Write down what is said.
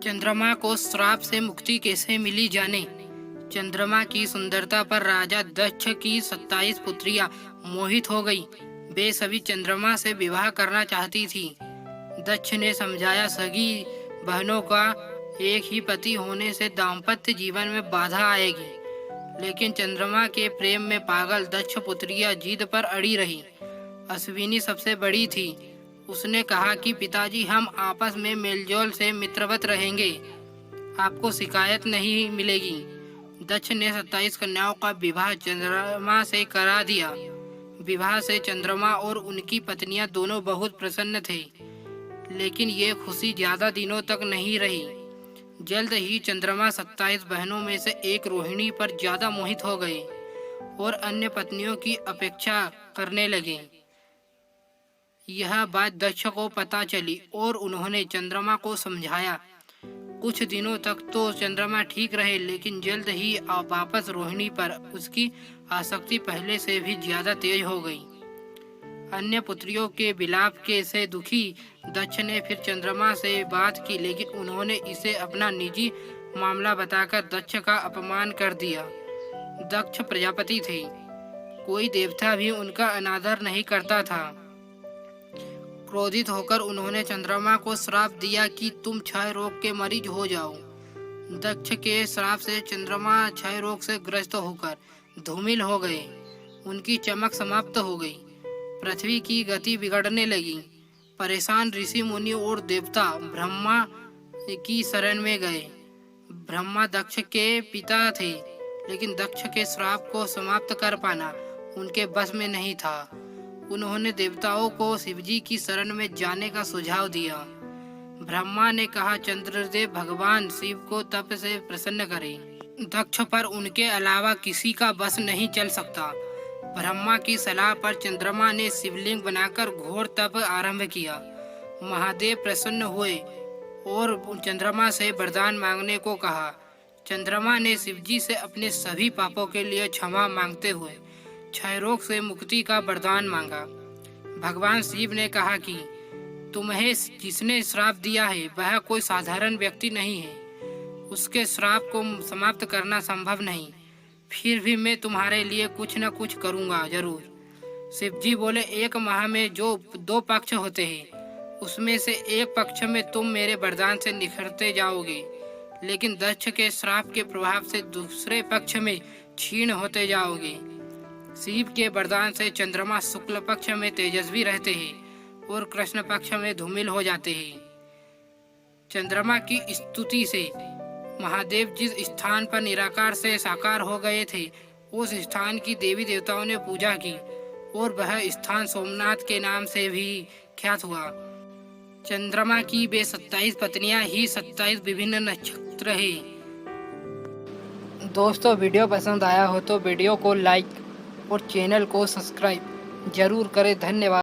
चंद्रमा को श्राप से मुक्ति कैसे मिली जाने। चंद्रमा की सुंदरता पर राजा दक्ष की 27 पुत्रियां मोहित हो गई। वे सभी चंद्रमा से विवाह करना चाहती थी। दक्ष ने समझाया, सगी बहनों का एक ही पति होने से दाम्पत्य जीवन में बाधा आएगी। लेकिन चंद्रमा के प्रेम में पागल दक्ष पुत्रियां जिद पर अड़ी रही। अश्विनी सबसे बड़ी थी। उसने कहा कि पिताजी, हम आपस में मेलजोल से मित्रवत रहेंगे, आपको शिकायत नहीं मिलेगी। दक्ष ने 27 कन्याओं का विवाह चंद्रमा से करा दिया। विवाह से चंद्रमा और उनकी पत्नियां दोनों बहुत प्रसन्न थे। लेकिन ये खुशी ज्यादा दिनों तक नहीं रही। जल्द ही चंद्रमा 27 बहनों में से एक रोहिणी पर ज्यादा मोहित हो गए और अन्य पत्नियों की अपेक्षा करने लगे। यह बात दक्ष को पता चली और उन्होंने चंद्रमा को समझाया। कुछ दिनों तक तो चंद्रमा ठीक रहे, लेकिन जल्द ही वापस रोहिणी पर उसकी आसक्ति पहले से भी ज्यादा तेज हो गई। अन्य पुत्रियों के विलाप के से दुखी दक्ष ने फिर चंद्रमा से बात की, लेकिन उन्होंने इसे अपना निजी मामला बताकर दक्ष का अपमान कर दिया। दक्ष प्रजापति थे, कोई देवता भी उनका अनादर नहीं करता था। क्रोधित होकर उन्होंने चंद्रमा को श्राप दिया कि तुम क्षय रोग के मरीज हो जाओ। दक्ष के श्राप से चंद्रमा क्षय रोग से ग्रस्त होकर धूमिल हो गए। उनकी चमक समाप्त हो गई। पृथ्वी की गति बिगड़ने लगी। परेशान ऋषि मुनि और देवता ब्रह्मा की शरण में गए। ब्रह्मा दक्ष के पिता थे, लेकिन दक्ष के श्राप को समाप्त कर पाना उनके बस में नहीं था। उन्होंने देवताओं को शिवजी की शरण में जाने का सुझाव दिया। ब्रह्मा ने कहा, चंद्रदेव भगवान शिव को तप से प्रसन्न करें। दक्ष पर उनके अलावा किसी का बस नहीं चल सकता। ब्रह्मा की सलाह पर चंद्रमा ने शिवलिंग बनाकर घोर तप आरंभ किया। महादेव प्रसन्न हुए और चंद्रमा से वरदान मांगने को कहा। चंद्रमा ने शिवजी से अपने सभी पापों के लिए क्षमा मांगते हुए क्षय रोग से मुक्ति का वरदान मांगा। भगवान शिव ने कहा कि तुम्हें जिसने श्राप दिया है वह कोई साधारण व्यक्ति नहीं है। उसके श्राप को समाप्त करना संभव नहीं। फिर भी मैं तुम्हारे लिए कुछ न कुछ करूँगा जरूर। शिवजी बोले, एक माह में जो 2 पक्ष होते हैं, उसमें से एक पक्ष में तुम मेरे वरदान से निखरते जाओगे, लेकिन दक्ष के श्राप के प्रभाव से दूसरे पक्ष में क्षीण होते जाओगे। शिव के वरदान से चंद्रमा शुक्ल पक्ष में तेजस्वी रहते हैं और कृष्ण पक्ष में धूमिल हो जाते हैं। चंद्रमा की स्तुति से महादेव जिस स्थान पर निराकार से साकार हो गए थे, उस स्थान की देवी देवताओं ने पूजा की और वह स्थान सोमनाथ के नाम से भी ख्यात हुआ। चंद्रमा की वे 27 पत्नियां ही 27 विभिन्न नक्षत्र है। दोस्तों, वीडियो पसंद आया हो तो वीडियो को लाइक और चैनल को सब्सक्राइब जरूर करें। धन्यवाद।